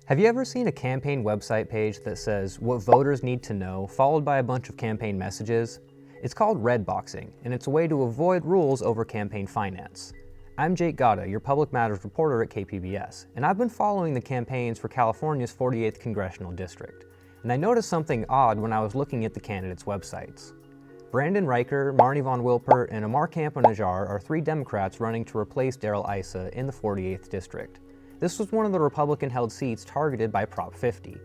Have you ever seen a campaign website page that says what voters need to know, followed by a bunch of campaign messages? It's called red boxing, and it's a way to avoid rules over campaign finance. I'm Jake Gada, your public matters reporter at KPBS, and I've been following the campaigns for California's 48th Congressional District. And I noticed something odd when I was looking at the candidates' websites. Brandon Riker, Marnie von Wilpert, and Amar Campo-Najjar are three Democrats running to replace Darrell Issa in the 48th District. This was one of the Republican-held seats targeted by Prop 50.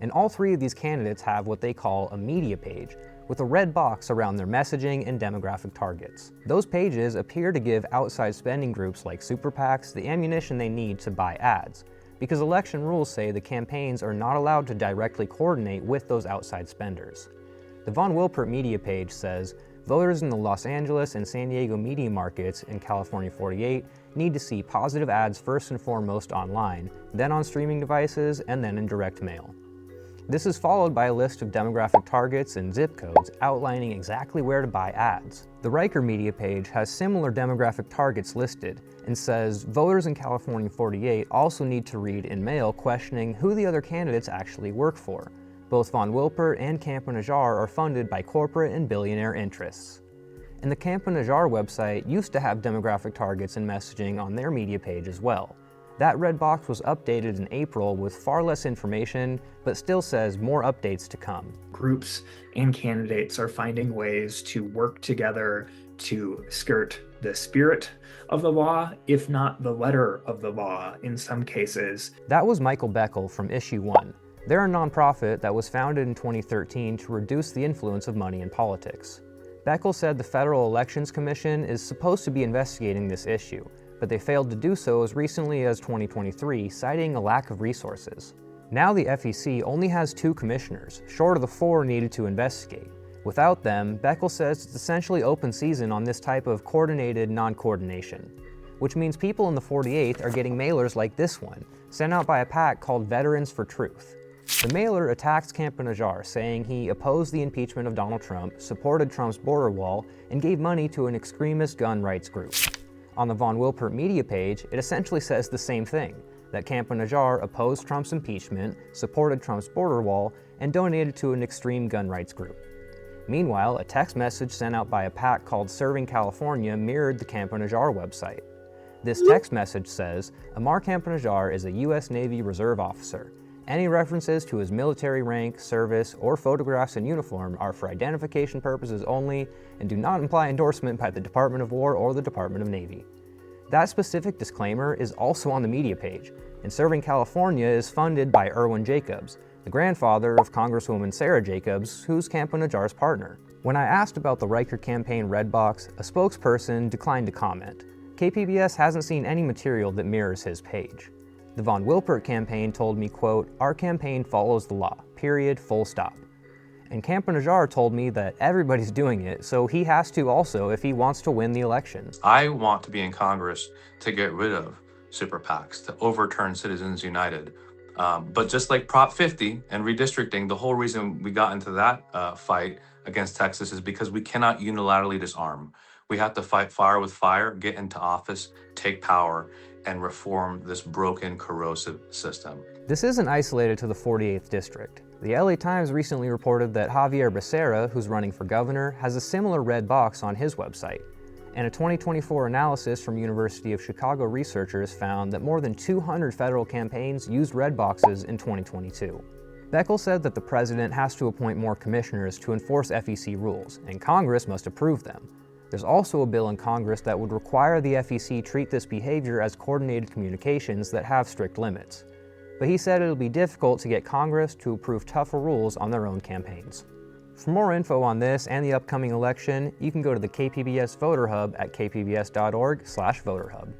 And all three of these candidates have what they call a media page, with a red box around their messaging and demographic targets. Those pages appear to give outside spending groups like super PACs the ammunition they need to buy ads, because election rules say the campaigns are not allowed to directly coordinate with those outside spenders. The Von Wilpert media page says, voters in the Los Angeles and San Diego media markets in California 48 need to see positive ads first and foremost online, then on streaming devices, and then in direct mail. This is followed by a list of demographic targets and zip codes outlining exactly where to buy ads. The Riker media page has similar demographic targets listed and says voters in California 48 also need to read in mail questioning who the other candidates actually work for. Both Von Wilpert and Campo-Najjar are funded by corporate and billionaire interests. And the Campo-Najjar website used to have demographic targets and messaging on their media page as well. That red box was updated in April with far less information, but still says more updates to come. Groups and candidates are finding ways to work together to skirt the spirit of the law, if not the letter of the law in some cases. That was Michael Beckel from Issue 1. They're a nonprofit that was founded in 2013 to reduce the influence of money in politics. Beckel said the Federal Elections Commission is supposed to be investigating this issue, but they failed to do so as recently as 2023, citing a lack of resources. Now the FEC only has 2 commissioners, short of the 4 needed to investigate. Without them, Beckel says it's essentially open season on this type of coordinated non-coordination, which means people in the 48th are getting mailers like this one, sent out by a PAC called Veterans for Truth. The mailer attacks Campo-Najjar, saying he opposed the impeachment of Donald Trump, supported Trump's border wall, and gave money to an extremist gun rights group. On the Von Wilpert media page, it essentially says the same thing, that Campo-Najjar opposed Trump's impeachment, supported Trump's border wall, and donated to an extreme gun rights group. Meanwhile, a text message sent out by a PAC called Serving California mirrored the Campo-Najjar website. This text message says, Amar Campo-Najjar is a U.S. Navy Reserve officer. Any references to his military rank, service, or photographs in uniform are for identification purposes only and do not imply endorsement by the Department of War or the Department of Navy. That specific disclaimer is also on the media page, and Serving California is funded by Irwin Jacobs, the grandfather of Congresswoman Sarah Jacobs, who's Campo-Najjar's partner. When I asked about the Riker campaign red box, a spokesperson declined to comment. KPBS hasn't seen any material that mirrors his page. The Von Wilpert campaign told me, quote, our campaign follows the law, period, full stop. And Campo-Najjar told me that everybody's doing it, so he has to also if he wants to win the election. I want to be in Congress to get rid of super PACs, to overturn Citizens United. But just like Prop 50 and redistricting, the whole reason we got into that fight against Texas is because we cannot unilaterally disarm. We have to fight fire with fire, get into office, take power, and reform this broken, corrosive system. This isn't isolated to the 48th District. The LA Times recently reported that Javier Becerra, who's running for governor, has a similar red box on his website. And a 2024 analysis from University of Chicago researchers found that more than 200 federal campaigns used red boxes in 2022. Beckel said that the president has to appoint more commissioners to enforce FEC rules, and Congress must approve them. There's also a bill in Congress that would require the FEC treat this behavior as coordinated communications that have strict limits. But he said it'll be difficult to get Congress to approve tougher rules on their own campaigns. For more info on this and the upcoming election, you can go to the KPBS Voter Hub at kpbs.org/voterhub.